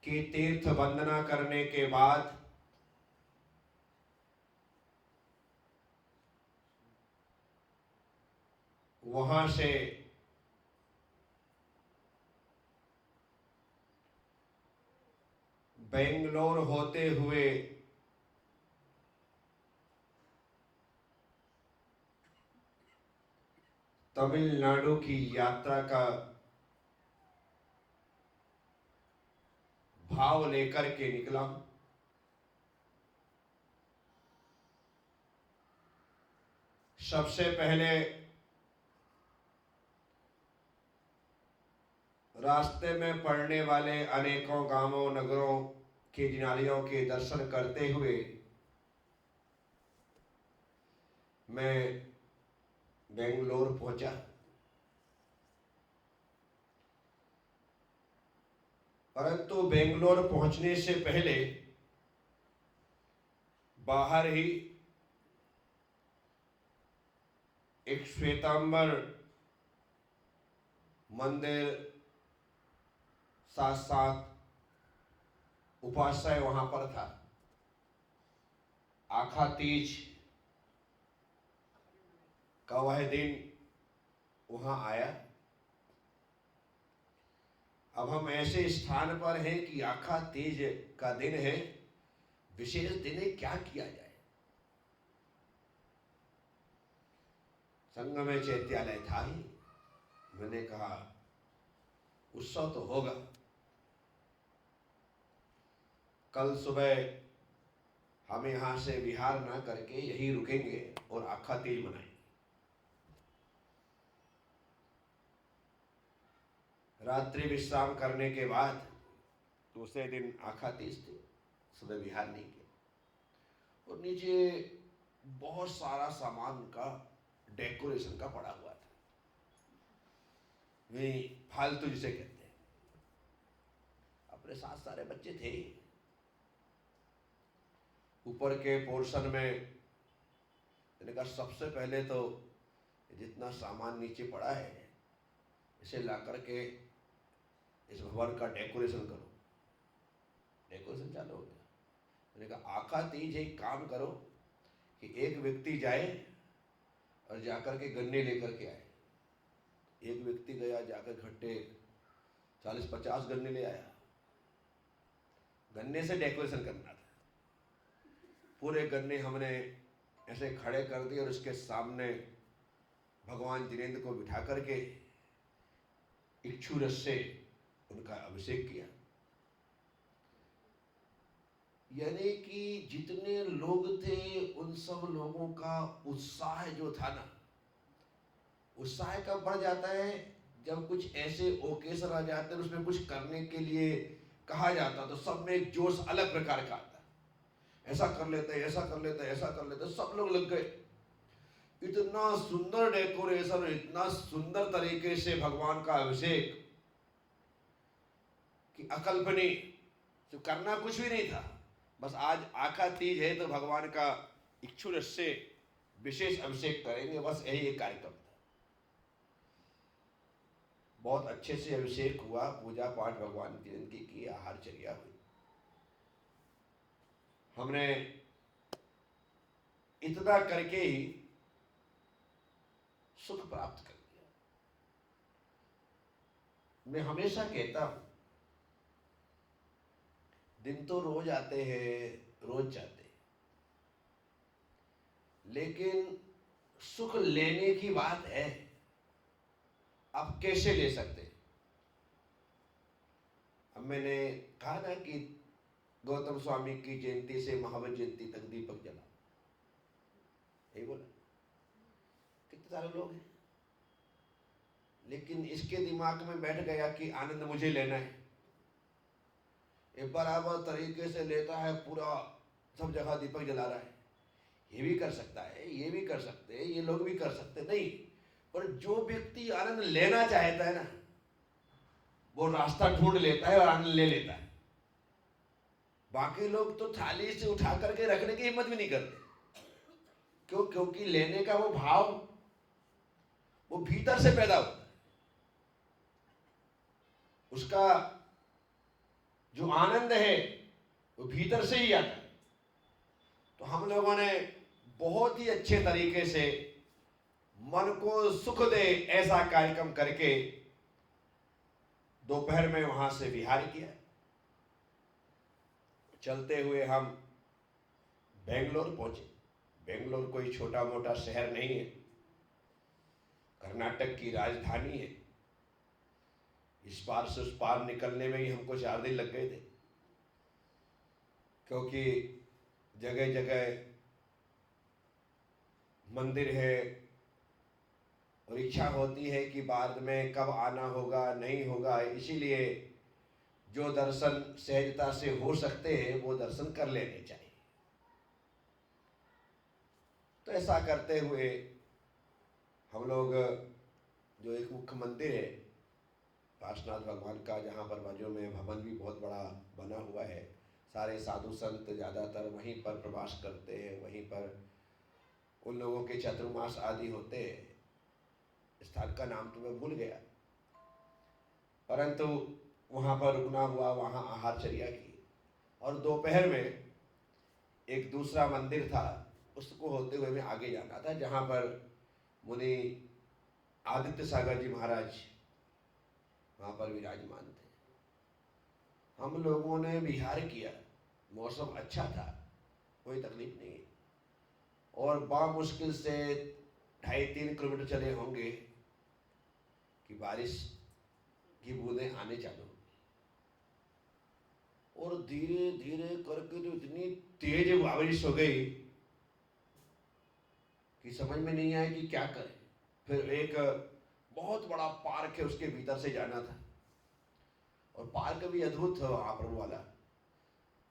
कि तीर्थ वंदना करने के बाद वहां से बेंगलोर होते हुए तमिलनाडु की यात्रा का भाव लेकर के निकला हूं। सबसे पहले रास्ते में पड़ने वाले अनेकों गांवों नगरों की जिनालयों के दर्शन करते हुए मैं बेंगलोर पहुंचा। परंतु बेंगलोर पहुंचने से पहले बाहर ही एक श्वेतांबर मंदिर, साथ साथ उपाश्रय वहां पर था। आखा तीज का वह दिन वहां आया। अब हम ऐसे स्थान पर हैं कि आखा तीज का दिन है, विशेष दिन है, क्या किया जाए। संघ में चैत्यालय था ही, मैंने कहा उत्सव तो होगा। कल सुबह हम यहां से विहार ना करके यही रुकेंगे और आखा तीज मनाएंगे। रात्रि विश्राम करने के बाद दूसरे दिन आखा तीज थी, सुबह विहार नहीं किया। और नीचे बहुत सारा सामान का डेकोरेशन का पड़ा हुआ था, वे फालतू जिसे कहते हैं। अपने साथ सारे बच्चे थे। ऊपर के पोर्शन में मैंने कहा सबसे पहले तो जितना सामान नीचे पड़ा है इसे ला करके इस भवन का डेकोरेशन करो। डेकोरेशन चालू हो गया। मैंने कहा आखा तीज एक काम करो कि एक व्यक्ति जाए और जाकर के गन्ने लेकर के आए। एक व्यक्ति गया, जाकर इकट्ठे 40-50 गन्ने ले आया। गन्ने से डेकोरेशन करना था। पूरे गन्ने हमने ऐसे खड़े कर दिए और उसके सामने भगवान जिनेंद्र को बिठा करके इक्षु रस से उनका अभिषेक किया। यानी कि जितने लोग थे उन सब लोगों का उत्साह जो था ना, उत्साह कब बढ़ जाता है जब कुछ ऐसे ओकेशन आ जाते हैं, उसमें कुछ करने के लिए कहा जाता, तो सब में एक जोश अलग प्रकार का आता है। ऐसा कर लेते, ऐसा कर लेते, ऐसा कर लेते, सब लोग लग गए। इतना सुंदर डेकोरेशन, इतना सुंदर तरीके से भगवान का अभिषेक कि अकल्पनीय। तो करना कुछ भी नहीं था, बस आज आखा तीज है तो भगवान का इक्षु रस से विशेष अभिषेक करेंगे, बस यही एक कार्यक्रम था। बहुत अच्छे से अभिषेक हुआ, पूजा पाठ भगवान की जयंती की, आहार चर्या हुई। हमने इतना करके ही सुख प्राप्त कर लिया। मैं हमेशा कहता हूं दिन तो रोज आते हैं, रोज जाते हैं, लेकिन सुख लेने की बात है, आप कैसे ले सकते हैं। अब मैंने कहा ना कि गौतम स्वामी की जयंती से महावीर जयंती तक दीपक जला, यही बोला। कितने सारे लोग हैं, लेकिन इसके दिमाग में बैठ गया कि आनंद मुझे लेना है। एक बराबर तरीके से लेता है, पूरा सब जगह दीपक जला रहा है। ये भी कर सकता है, ये भी कर सकते हैं, ये लोग भी कर सकते नहीं, पर जो व्यक्ति आनंद लेना चाहता है ना, वो रास्ता ढूंढ लेता है और आनंद ले लेता है। बाकी लोग तो थाली से उठा करके रखने की हिम्मत भी नहीं करते। क्यों? क्योंकि लेने का वो भाव वो भीतर से पैदा होता है। उसका जो आनंद है वो भीतर से ही आता है। तो हम लोगों ने बहुत ही अच्छे तरीके से मन को सुख दे ऐसा कार्यक्रम करके दोपहर में वहां से विहार किया। चलते हुए हम बेंगलोर पहुंचे। बेंगलोर कोई छोटा मोटा शहर नहीं है, कर्नाटक की राजधानी है। इस पार से उस पार निकलने में ही हमको 4 दिन लग गए थे, क्योंकि जगह जगह मंदिर है और इच्छा होती है कि बाद में कब आना होगा नहीं होगा, इसीलिए जो दर्शन सहजता से हो सकते हैं वो दर्शन कर लेने चाहिए। तो ऐसा करते हुए हम लोग जो एक मुख्य मंदिर है पार्श्वनाथ भगवान का, जहाँ पर बाजू में भवन भी बहुत बड़ा बना हुआ है, सारे साधु संत ज़्यादातर वहीं पर प्रवास करते हैं, वहीं पर उन लोगों के चातुर्मास आदि होते हैं। स्थान का नाम तो मैं भूल गया, परंतु वहाँ पर रुकना हुआ, वहाँ आहारचर्या की। और दोपहर में एक दूसरा मंदिर था, उसको होते हुए में आगे जाना था, जहाँ पर मुनि आदित्य सागर जी महाराज वहाँ पर विराजमान थे। हम लोगों ने विहार किया, मौसम अच्छा था, कोई तकलीफ नहीं। और बामुश्किल से 2.5-3 किलोमीटर चले होंगे कि बारिश की बूंदें आने चालू, और धीरे धीरे करके तो इतनी तेज बारिश हो गई कि समझ में नहीं आया कि क्या करें। फिर एक बहुत बड़ा पार्क है, उसके भीतर से जाना था, और पार्क भी अद्भुत था वहाँ पर वाला,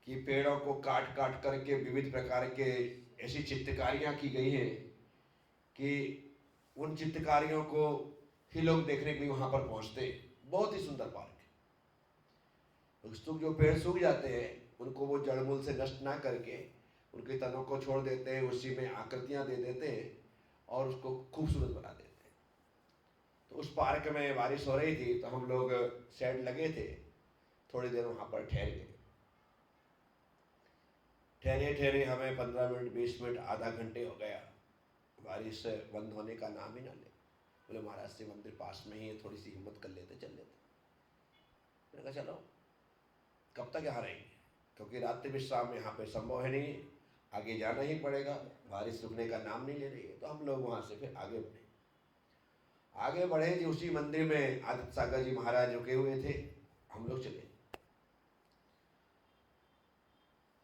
कि पेड़ों को काट काट करके विविध प्रकार के ऐसी चित्रकारियाँ की गई हैं कि उन चित्रकारियों को ही लोग देखने के लिए वहाँ पर पहुँचते। बहुत ही सुंदर पार्क है। जो पेड़ सूख जाते हैं उनको वो जड़मूल से नष्ट ना करके उनके तनों को छोड़ देते हैं, उसी में आकृतियाँ दे देते हैं और उसको खूबसूरत बना देते हैं। तो उस पार्क में बारिश हो रही थी, तो हम लोग शेड लगे थे, थोड़ी देर वहाँ पर ठहर गए। ठहरे ठहरे हमें 15 मिनट 20 मिनट आधा घंटे हो गया, बारिश बंद होने का नाम ही ना ले। बोले महाराज से मंदिर पास में ही है, थोड़ी सी हिम्मत कर लेते, चल लेते। मैंने कहा चलो, कब तक यहाँ रहेंगे, क्योंकि रात्रि विश्राम यहाँ पे संभव है नहीं, आगे जाना ही पड़ेगा, बारिश रुकने का नाम नहीं ले रही है। तो हम लोग वहाँ से फिर आगे बढ़े जी। उसी मंदिर में आदित्य सागर जी महाराज रुके हुए थे, हम लोग चले।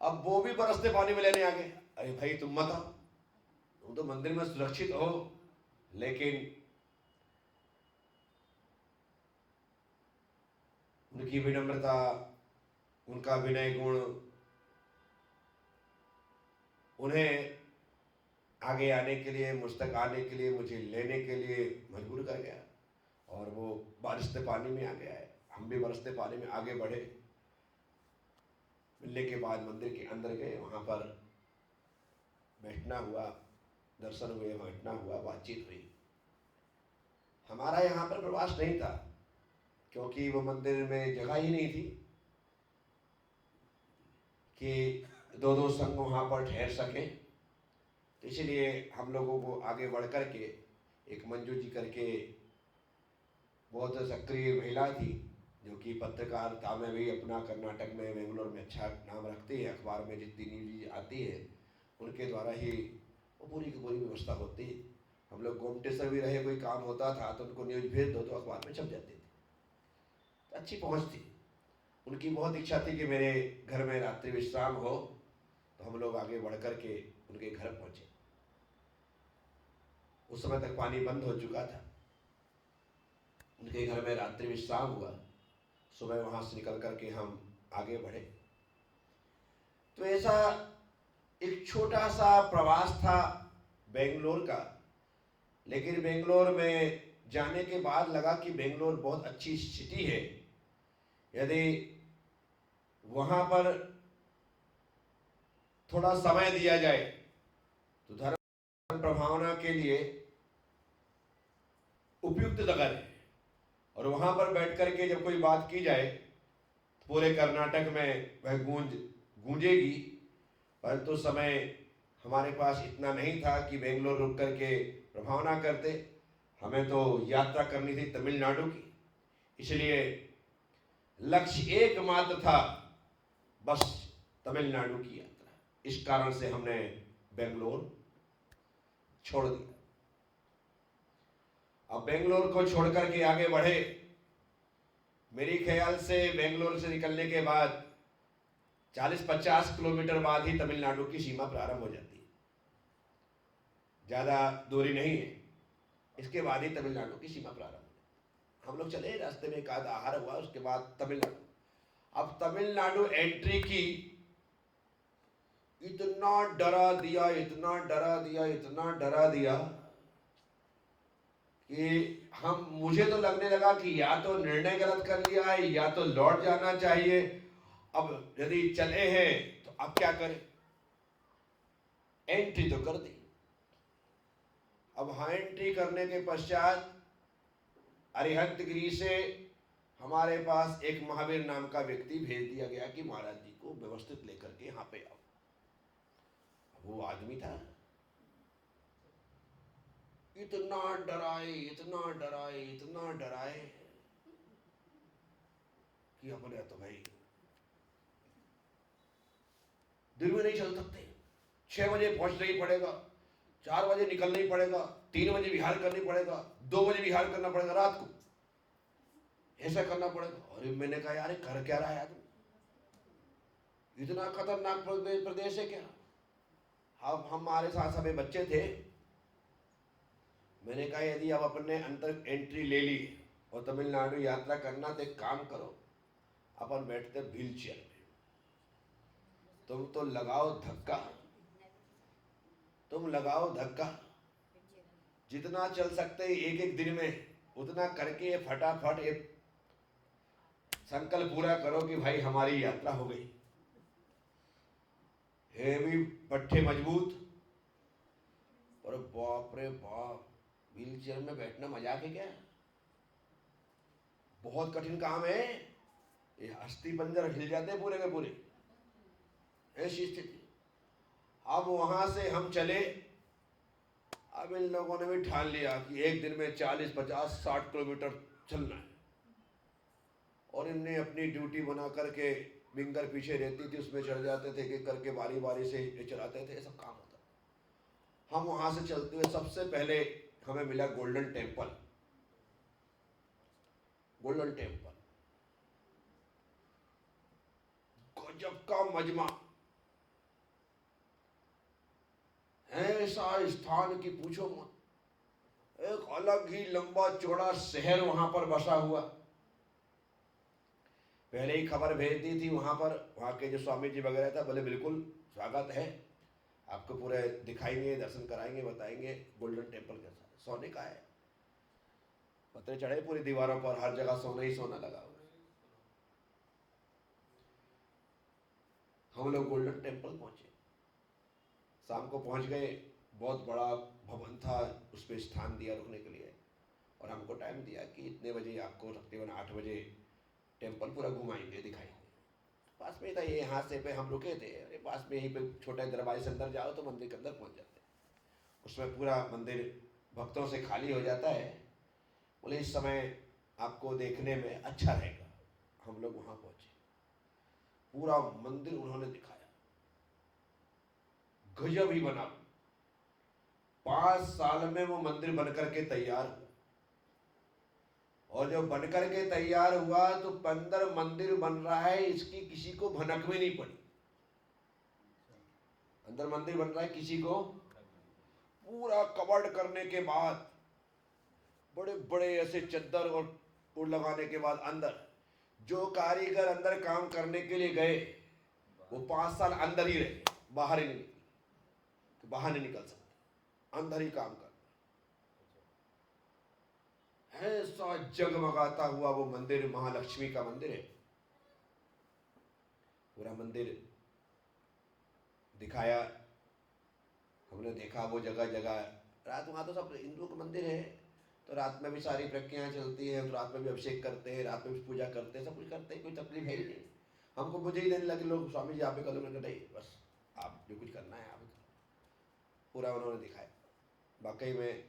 अब वो भी बरसते पानी में लेने आ गए। अरे भाई तुम मत आओ, तुम तो मंदिर में सुरक्षित हो, लेकिन उनकी विनम्रता, उनका विनय गुण उन्हें आगे आने के लिए, मुझ तक आने के लिए, मुझे लेने के लिए मजबूर कर गया, और वो बरसते पानी में आ गया है। हम भी बरसते पानी में आगे बढ़े। मिलने के बाद मंदिर के अंदर गए, वहाँ पर बैठना हुआ, दर्शन हुए, बैठना हुआ, बातचीत हुई। हमारा यहाँ पर प्रवास नहीं था, क्योंकि वो मंदिर में जगह ही नहीं थी कि 2-2 संघ वहाँ पर ठहर सकें। तो इसलिए हम लोगों को आगे बढ़ कर के एक मंजू जी करके बहुत सक्रिय महिला थी, जो कि पत्रकारिता में भी अपना कर्नाटक में, बेंगलोर में अच्छा नाम रखती है। अखबार में जितनी न्यूज आती है उनके द्वारा ही वो पूरी की पूरी व्यवस्था होती है। हम लोग गोमटेश्वर भी रहे, कोई काम होता था तो उनको न्यूज भेज दो तो अखबार में छप जाती थी। तो अच्छी पहुँच थी। उनकी बहुत इच्छा थी कि मेरे घर में रात्रि विश्राम हो, तो हम लोग आगे बढ़ कर के उनके घर पहुँचे। उस समय तक पानी बंद हो चुका था। उनके घर में रात्रि विश्राम हुआ, सुबह वहाँ से निकल कर के हम आगे बढ़े। तो ऐसा एक छोटा सा प्रवास था बेंगलोर का। लेकिन बेंगलोर में जाने के बाद लगा कि बेंगलोर बहुत अच्छी सिटी है। यदि वहाँ पर थोड़ा समय दिया जाए तो धर्म प्रभावना के लिए उपयुक्त जगह है। और वहाँ पर बैठ कर के जब कोई बात की जाए पूरे कर्नाटक में वह गूंजेगी। परंतु समय हमारे पास इतना नहीं था कि बेंगलोर रुक करके प्रभावना करते। हमें तो यात्रा करनी थी तमिलनाडु की, इसलिए लक्ष्य एकमात्र था, बस तमिलनाडु की यात्रा। इस कारण से हमने बेंगलोर छोड़ दिया। अब बेंगलोर को छोड़ करके आगे बढ़े। मेरे ख्याल से बेंगलोर से निकलने के बाद 40-50 किलोमीटर बाद ही तमिलनाडु की सीमा प्रारंभ हो जाती है, ज़्यादा दूरी नहीं है। इसके बाद ही तमिलनाडु की सीमा प्रारंभ हो। हम लोग चले, रास्ते में एक आधा आहार हुआ, उसके बाद तमिलनाडु। अब तमिलनाडु एंट्री की, इतना डरा दिया, इतना डरा दिया, इतना डरा दिया कि मुझे तो लगने लगा कि या तो निर्णय गलत कर लिया है या तो लौट जाना चाहिए। अब यदि चले हैं तो अब क्या करें। एंट्री तो कर दी। अब हाँ, एंट्री करने के पश्चात अरिहंतगिरी से हमारे पास एक महावीर नाम का व्यक्ति भेज दिया गया कि महाराज जी को व्यवस्थित लेकर के यहाँ पे आओ। वो आदमी था, इतना डराए, इतना डराए, इतना डराए कि अपने तो भाई दिल में नहीं चल सकते। 6 बजे पहुंचना ही पड़ेगा, 4 बजे निकलना ही पड़ेगा, 3 बजे विहार करनी पड़ेगा, 2 बजे विहार करना पड़ेगा, रात को ऐसा करना पड़ेगा। और मैंने कहा यार कर क्या रहा है आदमी, इतना खतरनाक प्रदेश है क्या। अब हमारे साथ सभी बच्चे थे। मैंने कहा यदि आप अपने अंदर एंट्री ले ली और तमिलनाडु यात्रा करना तो एक काम करो, अपन बैठते व्हील चेयर में, तुम तो लगाओ धक्का, तुम लगाओ धक्का, जितना चल सकते एक एक दिन में उतना करके फटाफट एक संकल्प पूरा करो कि भाई हमारी यात्रा हो गई। हेवी पट्टे मजबूत, और बाप रे बाप, व्हील चेयर में बैठना मजाक है क्या। बहुत कठिन काम है, ये अस्थि पंजर हिल जाते पूरे के पूरे, ऐसी स्थिति। अब वहां से हम चले। अब इन लोगों ने भी ठान लिया कि एक दिन में 40, 50, 60 किलोमीटर चलना है। और इनने अपनी ड्यूटी बना करके, विंगर पीछे रहती थी उसमें चढ़ जाते थे, एक करके बारी बारी से ये चलाते थे, सब काम होता। हम वहां से चलते हुए सबसे पहले हमें मिला गोल्डन टेम्पल। गोल्डन टेम्पल गजब का मजमा, ऐसा स्थान की पूछो मत। एक अलग ही लंबा चौड़ा शहर वहां पर बसा हुआ। पहले ही खबर भेज दी थी वहां पर, वहां के जो स्वामी जी वगैरह था, बोले बिल्कुल स्वागत है, आपको पूरे दिखाएंगे, दर्शन कराएंगे, बताएंगे। गोल्डन टेम्पल कैसा है, सोने का है, पत्रे चढ़े पूरी दीवारों पर, हर जगह सोना ही सोना लगा हुआ। हम लोग गोल्डन टेम्पल पहुंचे, शाम को पहुंच गए। बहुत बड़ा भवन था, उस पर स्थान दिया रुकने के लिए, और हमको टाइम दिया कि इतने बजे आपको तकरीबन 8 बजे टेम्पल पूरा घुमाएंगे, दिखाएंगे। पास में था ये, यहाँ से पे हम रुके थे, अरे पास में यहीं पे छोटा दरवाजे से अंदर जाओ तो मंदिर के अंदर पहुंच जाते। उसमें पूरा मंदिर भक्तों से खाली हो जाता है। बोले इस समय आपको देखने में अच्छा रहेगा। हम लोग वहां पहुंचे, पूरा मंदिर उन्होंने दिखाया, गजब ही बना। 5 साल में वो मंदिर बनकर के तैयार हुआ, और जब बनकर के तैयार हुआ तो 15 मंदिर बन रहा है, इसकी किसी को भनक भी नहीं पड़ी। अंदर मंदिर बन रहा है, किसी को पूरा कवर्ड करने के बाद, बड़े बड़े ऐसे चद्दर और लगाने के बाद, अंदर जो कारीगर अंदर काम करने के लिए गए वो 5 साल अंदर ही रहे, बाहर ही नहीं निकले, तो बाहर नहीं निकल सकते, अंदर ही काम कर। ऐसा जगमगाता हुआ वो मंदिर, महालक्ष्मी का मंदिर है। पूरा मंदिर दिखाया, हमने देखा वो जगह जगह। रात वहां तो सब हिंदू का मंदिर है, तो रात में भी सारी प्रक्रियाएं चलती है, तो रात में भी अभिषेक करते हैं, रात में भी पूजा करते हैं, सब कुछ करते हैं, कोई तकलीफ है ही नहीं। हमको मुझे ही देने लगे लोग, स्वामी जी आप भी कर लो। मैंने कहा नहीं, बस आप जो कुछ करना है आप ही करो। पूरा उन्होंने दिखाया, वाकई में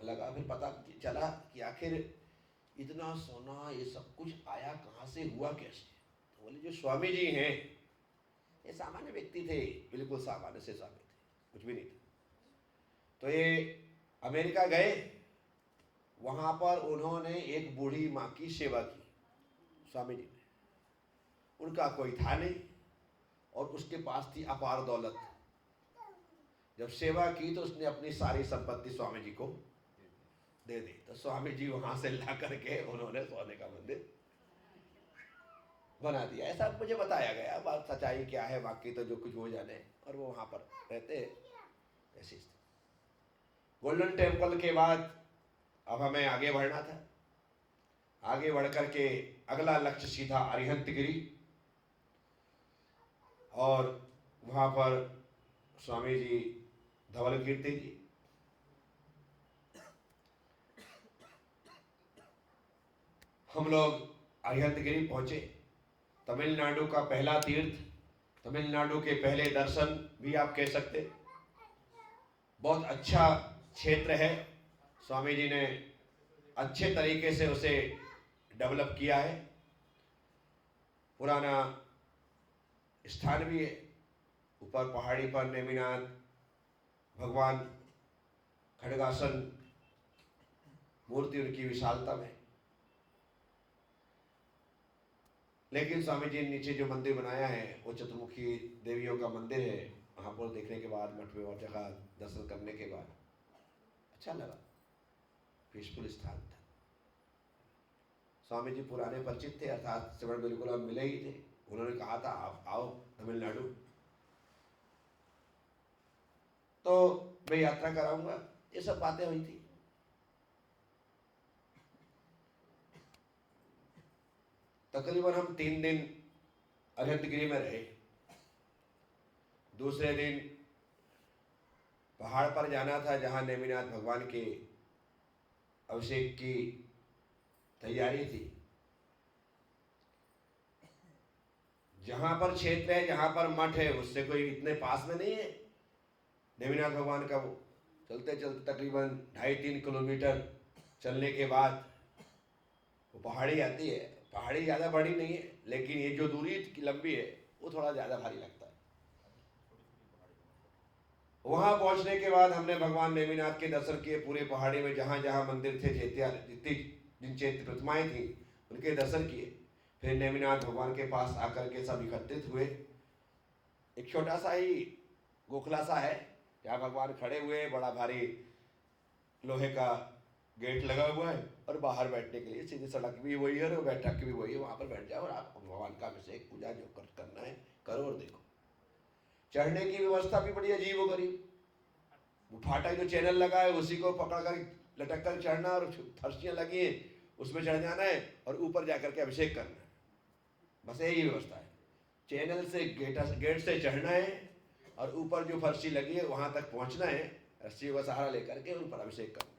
लगा। फिर पता चला कि आखिर इतना सोना ये सब कुछ आया कहाँ से, हुआ कैसे। तो बोले जो स्वामी जी हैं ये सामान्य व्यक्ति थे, बिल्कुल सामान्य से स्वामी थे, कुछ भी नहीं थे। तो ये अमेरिका गए, वहाँ पर उन्होंने एक बूढ़ी माँ की सेवा की स्वामी जी ने। उनका कोई था नहीं और उसके पास थी अपार दौलत। जब सेवा की तो उसने अपनी सारी संपत्ति स्वामी जी को दे दी। तो स्वामी जी वहाँ से ला करके उन्होंने सोने का मंदिर बना दिया। ऐसा मुझे बताया गया, बात सच्चाई क्या है बाकी तो जो कुछ हो जाने। और वो वहाँ पर रहते ऐसी स्थिति। गोल्डन टेम्पल के बाद अब हमें आगे बढ़ना था। आगे बढ़ करके अगला लक्ष्य सीधा अरिहंतगिरी, और वहाँ पर स्वामी जी धवल कीर्ति जी, हम लोग अरिहंतगिरी पहुँचे। तमिलनाडु का पहला तीर्थ, तमिलनाडु के पहले दर्शन भी आप कह सकते। बहुत अच्छा क्षेत्र है, स्वामी जी ने अच्छे तरीके से उसे डेवलप किया है। पुराना स्थान भी है, ऊपर पहाड़ी पर नेमिनाथ भगवान खड़गासन मूर्ति उनकी विशालता में। लेकिन स्वामी जी ने नीचे जो मंदिर बनाया है वो चतुर्मुखी देवियों का मंदिर है। वहाँ पर देखने के बाद, मठ में और जगह दर्शन करने के बाद अच्छा लगा, पीसफुल स्थान था। स्वामी जी पुराने परिचित थे, अर्थात श्रवण बिल्कुल अब मिले ही थे। उन्होंने कहा था आप आओ तमिलनाडु, तो मैं यात्रा कराऊंगा। ये सब बातें हुई थी। तकरीबन हम 3 दिन अरिहंतगिरी में रहे। दूसरे दिन पहाड़ पर जाना था जहां नेमिनाथ भगवान के अभिषेक की तैयारी थी। जहां पर क्षेत्र है, जहां पर मठ है, उससे कोई इतने पास में नहीं है नेमिनाथ भगवान का। वो चलते चलते तकरीबन 2.5-3 किलोमीटर चलने के बाद वो पहाड़ी आती है। पहाड़ी ज़्यादा बड़ी नहीं है, लेकिन ये जो दूरी लंबी है वो थोड़ा ज़्यादा भारी लगता है। वहां पहुंचने के बाद हमने भगवान नेमिनाथ के दर्शन किए। पूरे पहाड़ी में जहां जहां मंदिर थे, जितनी जिन चैत्य प्रतिमाएं थी, उनके दर्शन किए। फिर नेमिनाथ भगवान के पास आकर के सब एकत्रित हुए। एक छोटा सा ही गोखला सा है जहाँ भगवान खड़े हुए, बड़ा भारी लोहे का गेट लगा हुआ है और बाहर बैठने के लिए सीधी सड़क भी वही है और बैठक भी वही है। वहाँ पर बैठ जाओ और आप भगवान का अभिषेक पूजा जो करना है करो और देखो। चढ़ने की व्यवस्था भी बड़ी अजीब और गरीब। वो फाटा जो चैनल लगा है उसी को पकड़ कर लटक कर चढ़ना, और फर्शियाँ लगी हैं उसमें चढ़ जाना है और ऊपर जाकर के अभिषेक करना है। बस यही व्यवस्था है। चैनल से गेट से चढ़ना है और ऊपर जो फर्शी लगी है वहां तक पहुंचना है, रस्सी का सहारा लेकर के उन पर अभिषेक करना है।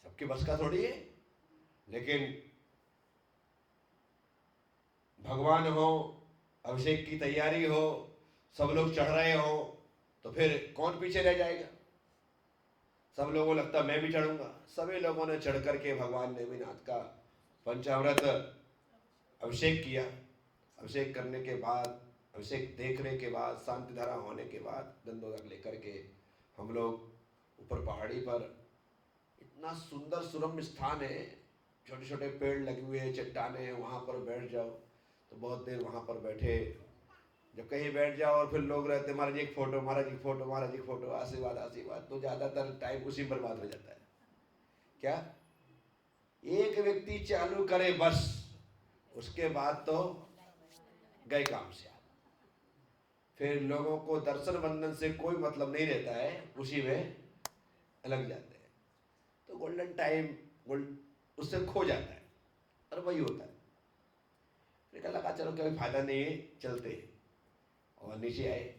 सबके बस का थोड़ी है, लेकिन भगवान हो, अभिषेक की तैयारी हो, सब लोग चढ़ रहे हो, तो फिर कौन पीछे रह जाएगा। सब लोगों को लगता मैं भी चढ़ूंगा। सभी लोगों ने चढ़ करके भगवान नेमिनाथ का पंचामृत अभिषेक किया। अभिषेक करने के बाद, अभिषेक देखने के बाद, शांति धारा होने के बाद दंडोदक लेकर के हम लोग ऊपर पहाड़ी पर, इतना सुंदर सुरम्य स्थान है, छोटे छोटे पेड़ लगे हुए हैं, चट्टाने हैं, वहाँ पर बैठ जाओ। तो बहुत देर वहाँ पर बैठे। जब कहीं बैठ जाओ और फिर लोग रहते महाराज एक फोटो, महाराज एक फोटो, महाराज एक फोटो, आशीर्वाद आशीर्वाद, तो ज़्यादातर टाइम उसी बर्बाद हो जाता है। क्या एक व्यक्ति चालू करे बस, उसके बाद तो गए काम से। फिर लोगों को दर्शन बंधन से कोई मतलब नहीं रहता है, उसी में लग जाते हैं। तो गोल्डन टाइम उससे खो जाता है और वही होता है। फिर लगा चलो कोई फायदा नहीं है, चलते। और नीचे आए।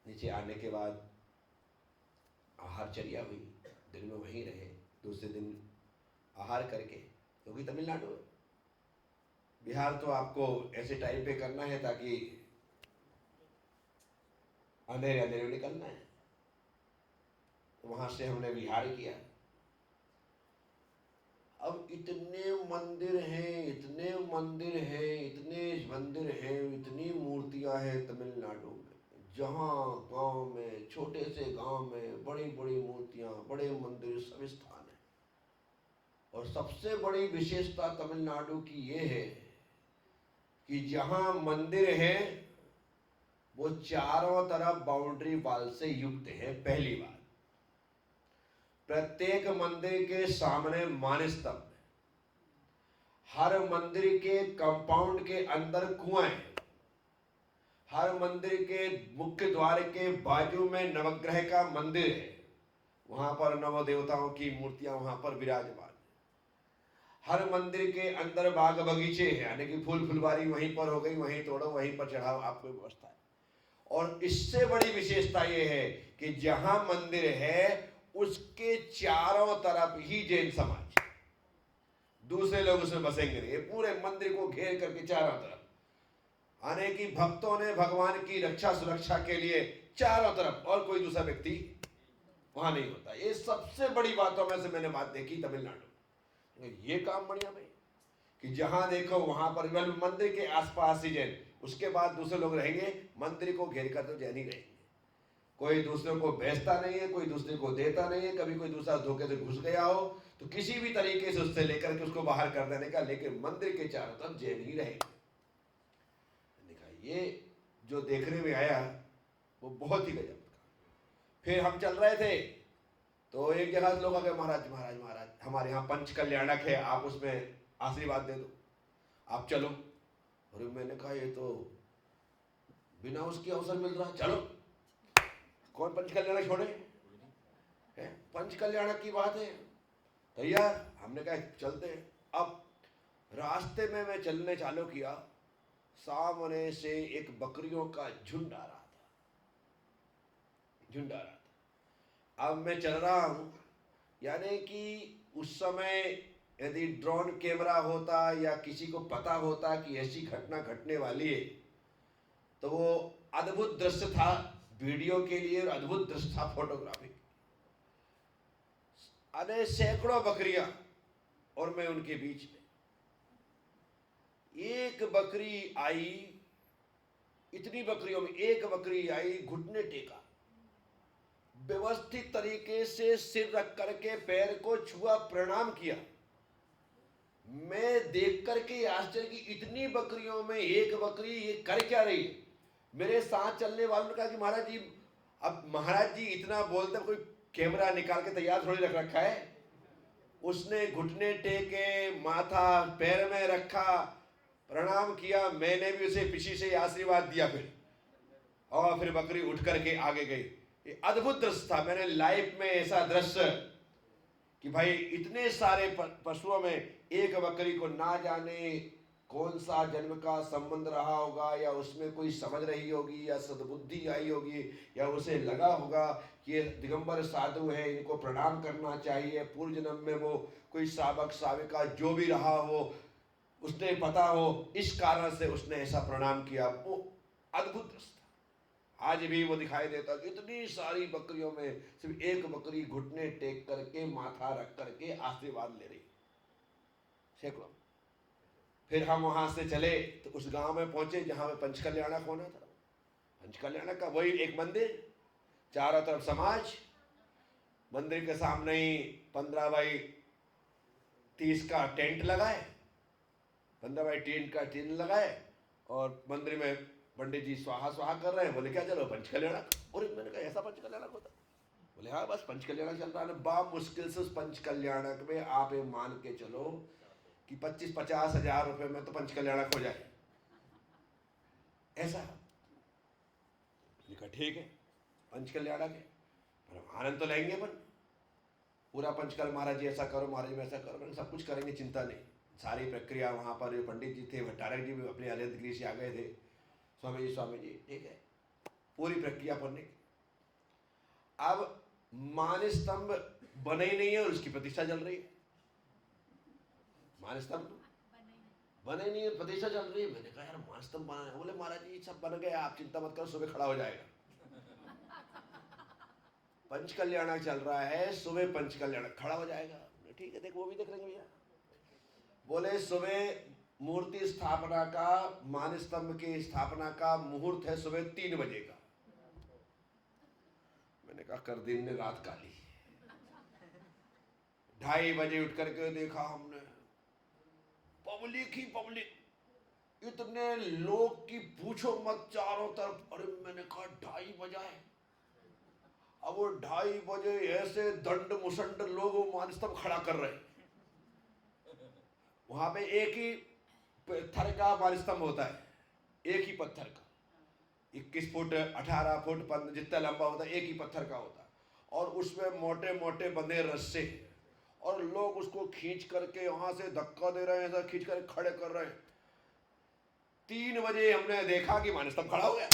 नीचे आने के बाद आहारचर्या हुई, दिन में वहीं रहे। दूसरे दिन आहार करके, क्योंकि तमिलनाडु बिहार तो आपको ऐसे टाइम पे करना है ताकि अंधेरे अंधेरे में निकलना है। तो वहां से हमने बिहार किया। अब इतने मंदिर हैं, इतने मंदिर हैं, इतने मंदिर हैं, इतनी मूर्तियां हैं तमिलनाडु में। जहाँ गांव में, छोटे से गांव में बड़ी बड़ी मूर्तियां, बड़े मंदिर, सब स्थान है। और सबसे बड़ी विशेषता तमिलनाडु की ये है कि जहाँ मंदिर है वो चारों तरफ बाउंड्री वाल से युक्त है। पहली बात, प्रत्येक मंदिर के सामने मानस्तंभ, हर मंदिर के कंपाउंड के अंदर कुआं है, हर मंदिर के मुख्य द्वार के बाजू में नवग्रह का मंदिर है, वहां पर नव देवताओं की मूर्तियां वहां पर विराजमान। हर मंदिर के अंदर बाग बगीचे हैं, यानी कि फूल फुलवारी वहीं पर हो गई, वहीं तोड़ो, वहीं पर चढ़ाओ, आपको व्यवस्था है। और इससे बड़ी विशेषता यह है कि जहां मंदिर है उसके चारों तरफ ही जैन समाज, दूसरे लोग उसमें बसेंगे नहीं। पूरे मंदिर को घेर करके चारों तरफ, आने की भक्तों ने भगवान की रक्षा सुरक्षा के लिए चारों तरफ, और कोई दूसरा व्यक्ति वहां नहीं होता। ये सबसे बड़ी बातों में से मैंने बात देखी तमिलनाडु। ये काम बढ़िया भाई कि जहां देखो वहां पर मंदिर के आसपास ही जैन, उसके बाद दूसरे लोग रहेंगे, मंदिर को घेर कर तो जैन ही रहेंगे। कोई दूसरे को बेचता नहीं है, कोई दूसरे को देता नहीं है। कभी कोई दूसरा धोखे से घुस गया हो तो किसी भी तरीके से उससे लेकर के उसको बाहर कर देने का, लेकिन मंदिर के चारों तरफ जैन ही रहेंगे। ये जो देखने में आया वो बहुत ही गजब का। फिर हम चल रहे थे तो एक जगह लोग आ गए, महाराज महाराज महाराज हमारे यहाँ पंच कल्याणक है, आप उसमें आशीर्वाद दे दो, आप चलो। और मैंने कहा ये तो बिना उसके अवसर मिल रहा, चलो। कौन पंच कल्याणक छोड़े है? पंच कल्याणक की बात है, तैयार। हमने कहा चलते हैं। अब रास्ते में मैं चलने चालू किया, सामने से एक बकरियों का झुंड आ रहा था। अब मैं चल रहा हूं, यानी कि उस समय यदि ड्रोन कैमरा होता या किसी को पता होता कि ऐसी घटना घटने वाली है तो वो अद्भुत दृश्य था वीडियो के लिए, और अद्भुत दृश्य था फोटोग्राफी। अरे सैकड़ों बकरियां और मैं उनके बीच में। एक बकरी आई, इतनी बकरियों में एक बकरी आई, घुटने टेका, व्यवस्थित तरीके से सिर रख करके पैर को छुआ, प्रणाम किया। मैं देख करके आश्चर्य की इतनी बकरियों में एक बकरी ये कर क्या रही है। मेरे साथ चलने वालों ने कहा कि महाराज जी, अब महाराज जी इतना बोलते, कोई कैमरा निकाल के तैयार थोड़ी रख रखा है। उसने घुटने टेके, माथा पैर में रखा, प्रणाम किया। मैंने भी उसे पीछे से आशीर्वाद दिया फिर, और फिर बकरी उठ करके आगे गई। ये अद्भुत दृश्य था। मैंने लाइफ में ऐसा दृश्य कि भाई इतने सारे पशुओं में एक बकरी को ना जाने कौन सा जन्म का संबंध रहा होगा, या उसमें कोई समझ रही होगी, या सद्बुद्धि आई होगी, या उसे लगा होगा कि ये दिगंबर साधु है, इनको प्रणाम करना चाहिए। पूर्व जन्म में वो कोई सावक साविका जो भी रहा हो, उसने पता हो, इस कारण से उसने ऐसा प्रणाम किया। वो अद्भुत दृश्य था। आज भी वो दिखाई देता कि इतनी सारी बकरियों में सिर्फ एक बकरी घुटने टेक करके, माथा रख करके आशीर्वाद ले रही, सैकड़ों। फिर हम वहां से चले तो उस गांव में पहुंचे जहां में पंच कल्याणक होना था। पंच कल्याणक का वही एक मंदिर, चारों तरफ समाज, मंदिर के सामने ही 15 बाई 30 का टेंट लगाए, 15 बाई 3 का टेंट लगाए, और मंदिर में पंडित जी स्वाहा स्वाहा कर रहे हैं। बोले क्या चलो पंच कल्याणक? और मैंने कहा ऐसा पंच कल्याणक होता? बोले हाँ बस पंच कल्याणक चल रहा है। बा मुश्किल से उस पंच कल्याणक में आप ये मान के चलो कि 25-50 हजार रुपए में तो पंच कल्याणक हो जाए। ऐसा ठीक है, पंच कल्याणक है, पर आनंद तो लेंगे अपन। पूरा पंच कल, महाराज जी ऐसा करो, महाराज जी ऐसा करो, सब कुछ करेंगे, चिंता नहीं। सारी प्रक्रिया वहां पर पंडित जी थे, भट्टारक जी भी अपने अलग गिरी से आ गए थे, स्वामी जी ठीक है, पूरी प्रक्रिया पढ़ने की। अब मान स्तंभ बने ही नहीं है और उसकी प्रतिष्ठा चल रही है। मान स्तंभ बने नहीं, प्रतिष्ठा चल रही है। मैंने कहा यार महास्तंभ बना है। बोले महाराज जी सब बन गया, आप चिंता मत करो, सुबह खड़ा हो जाएगा। पंच कल्याणक चल रहा है, सुबह पंच कल्याणक खड़ा हो जाएगा। ठीक है, देख वो भी देख लेंगे भैया। बोले सुबह मूर्ति स्थापना का, मान स्तंभ की स्थापना का मुहूर्त है सुबह 3 बजे का। मैंने कहा कर दिन ने रात काली। 2:30 बजे उठ करके देखा हमने, पब्लिक ही पब्लिक, इतने लोग की पूछो मत चारों तरफ। अरे मैंने कहा 2:30 बजा है। अब वो 2:30 बजे ऐसे दंड मुसंड लोग वो मानस्तंभ खड़ा कर रहे हैं। वहां पे एक ही पत्थर का मानस्तंभ होता है, एक ही पत्थर का, 21 फुट 18 फुट जितना लंबा होता है, एक ही पत्थर का होता है। और उसमें मोटे मोटे बंधे रस्से, और लोग उसको खींच करके वहां से धक्का दे रहे हैं, ऐसा खींच कर खड़े कर रहे हैं। 3 बजे हमने देखा कि मानस्तंभ खड़ा हो गया।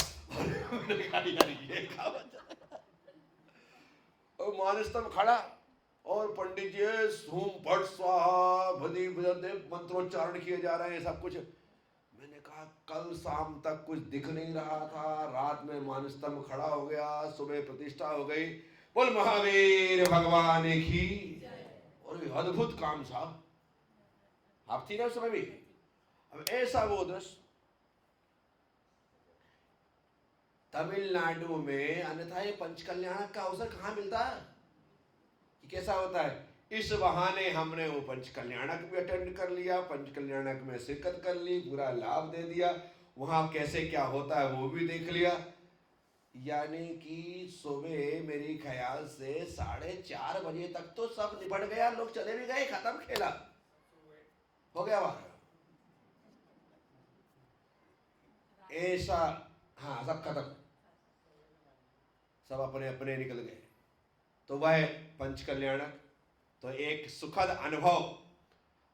और मानस्तंभ खड़ा, और पंडित जी सूम भट स्वाहा भदी मंत्रोच्चारण किए जा रहे हैं सब कुछ। मैंने कहा कल शाम तक कुछ दिख नहीं रहा था, रात में मानस्तंभ खड़ा हो गया, सुबह प्रतिष्ठा हो गई। बोल महावीर भगवान की। और अद्भुत काम साहब, आप थी ना उस समय भी। अब ऐसा वो दृश्य तमिलनाडु में, अन्यथा ये पंच कल्याणक का अवसर कहां मिलता है कि कैसा होता है। इस बहाने हमने वो पंच कल्याणक भी अटेंड कर लिया, पंच कल्याणक में शिरकत कर ली, पूरा लाभ दे दिया, वहां कैसे क्या होता है वो भी देख लिया। यानी कि सुबह मेरी ख्याल से 4:30 बजे तक तो सब निपट गया, लोग चले भी गए, खत्म, खेला हो गया वहां ऐसा। हाँ सब खत्म, सब अपने अपने निकल गए। तो वह पंच कल्याणक तो एक सुखद अनुभव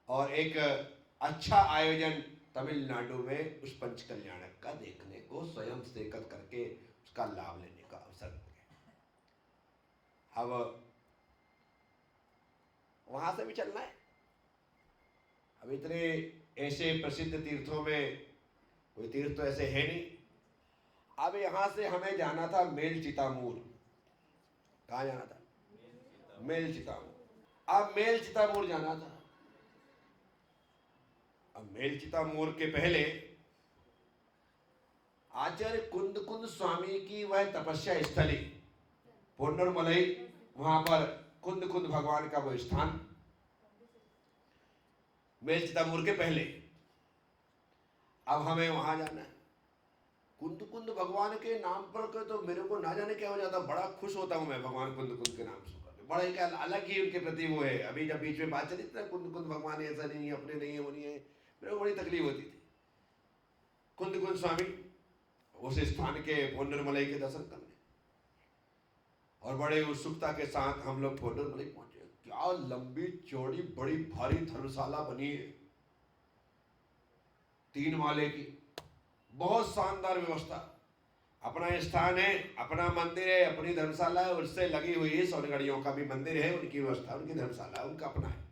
और एक अच्छा आयोजन तमिलनाडु में उस पंच कल्याणक का देखने को, स्वयं शिरकत करके उसका लाभ लेने का अवसर मिल गया। अब वहां से भी चलना है। अब इतने ऐसे प्रसिद्ध तीर्थों में कोई तीर्थ तो ऐसे है नहीं। अब यहां से हमें जाना था मेल चितामूर। कहाँ जाना था? मेल चितामूर। अब मेल चितामूर जाना था। अब मेल चितामूर के पहले आचार्य कुंद कुंद स्वामी की वह तपस्या स्थली पोन्नरमलई, वहां पर कुंद कुंद भगवान का वो स्थान, मेल चितामूर के पहले। अब हमें वहां जाना है। कुंद कुंद भगवान के नाम पर तो मेरे को ना जाने क्या हो जाता, बड़ा खुश होता हूं मैं भगवान कुंद कुंद के नाम सुनकर। बड़ा एक अलग ही उनके प्रति वो है। अभी जब बीच में बात चली थी कुंद कुंद भगवान ऐसा नहीं है, अपने नहीं है, वो नहीं है, मेरे को बड़ी तकलीफ होती थी। कुंद कुंद स्वामी उस स्थान के पोन्नरमलई के दर्शन करने, और बड़े उत्सुकता के साथ हम लोग पोन्नरमलई पहुंचे। क्या लंबी चौड़ी बड़ी भारी धर्मशाला बनी है, 3 माले की, बहुत शानदार व्यवस्था। अपना स्थान है, अपना मंदिर है, अपनी धर्मशाला है, उससे लगी हुई है सोनगढ़ियों का भी मंदिर है, उनकी व्यवस्था, उनकी धर्मशाला, उनका अपना है,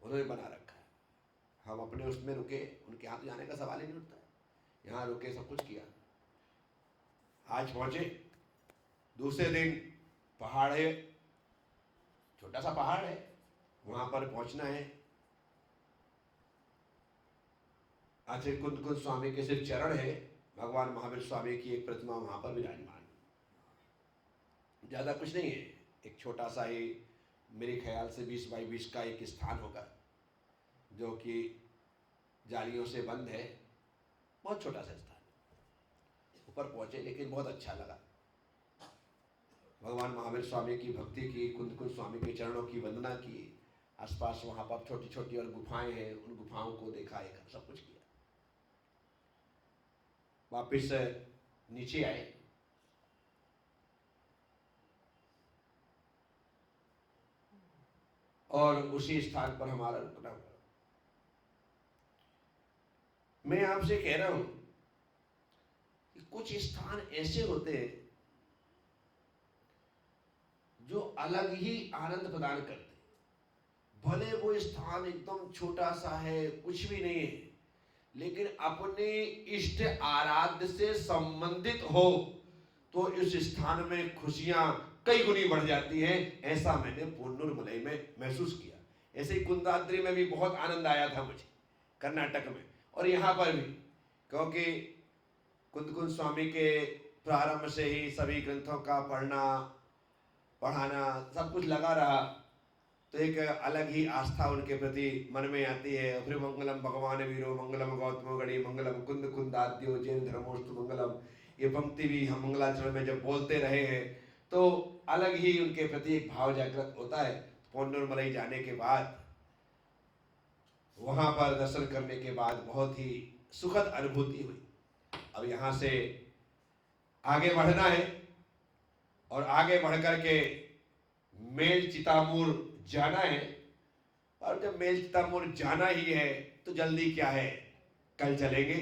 उन्होंने बना रखा है। हम अपने उसमें रुके, उनके यहाँ तो जाने का सवाल ही नहीं उठता है। यहाँ रुके, सब कुछ किया। आज पहुंचे, दूसरे दिन पहाड़ है, छोटा सा पहाड़ है, वहां पर पहुंचना है। आचार्य कुंद कुंद स्वामी के सिर्फ चरण है, भगवान महावीर स्वामी की एक प्रतिमा वहां पर विराजमान, ज्यादा कुछ नहीं है। एक छोटा सा ही, मेरे ख्याल से 20 बाई 20 का एक स्थान होगा, जो कि जालियों से बंद है, बहुत छोटा सा स्थान। ऊपर पहुंचे, लेकिन बहुत अच्छा लगा। भगवान महावीर स्वामी की भक्ति की, कुंद कुंद स्वामी के चरणों की वंदना की। आसपास वहां पर छोटी छोटी और गुफाएं हैं, उन गुफाओं को देखा, एक सब कुछ किया। वापिस नीचे आए। और उसी स्थान पर हमारा रुकना हुआ। मैं आपसे कह रहा हूं कि कुछ स्थान ऐसे होते हैं जो अलग ही आनंद प्रदान करते हैं। भले वो स्थान एकदम छोटा सा है, कुछ भी नहीं है, लेकिन अपने इष्ट आराध्य से संबंधित हो तो इस स्थान में खुशियां कई गुनी बढ़ जाती हैं। ऐसा मैंने पोन्नुरमलई में महसूस किया। ऐसे ही कुंदाद्री में भी बहुत आनंद आया था मुझे, कर्नाटक में, और यहाँ पर भी, क्योंकि कुंदकुंद स्वामी के प्रारंभ से ही सभी ग्रंथों का पढ़ना पढ़ाना सब कुछ लगा रहा, तो एक अलग ही आस्था उनके प्रति मन में आती है। फिर मंगलम भगवान वीरो मंगलम गौतम गणी मंगलम कुंद कुंदाद्यो जैन धर्मोस्तु मंगलम, ये पंक्ति भी हम मंगलाचरण में जब बोलते रहे हैं तो अलग ही उनके प्रति एक भाव जागृत होता है। पोन्नुरमलई जाने के बाद, वहां पर दर्शन करने के बाद बहुत ही सुखद अनुभूति हुई। अब यहाँ से आगे बढ़ना है और आगे बढ़ करके मेल चितामूर जाना है। और जब मेल चितामूर जाना ही है तो जल्दी क्या है, कल चलेंगे।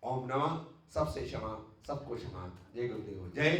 ओम नमः, सबसे क्षमा, सबको क्षमा। जय गुरुदेव, जय।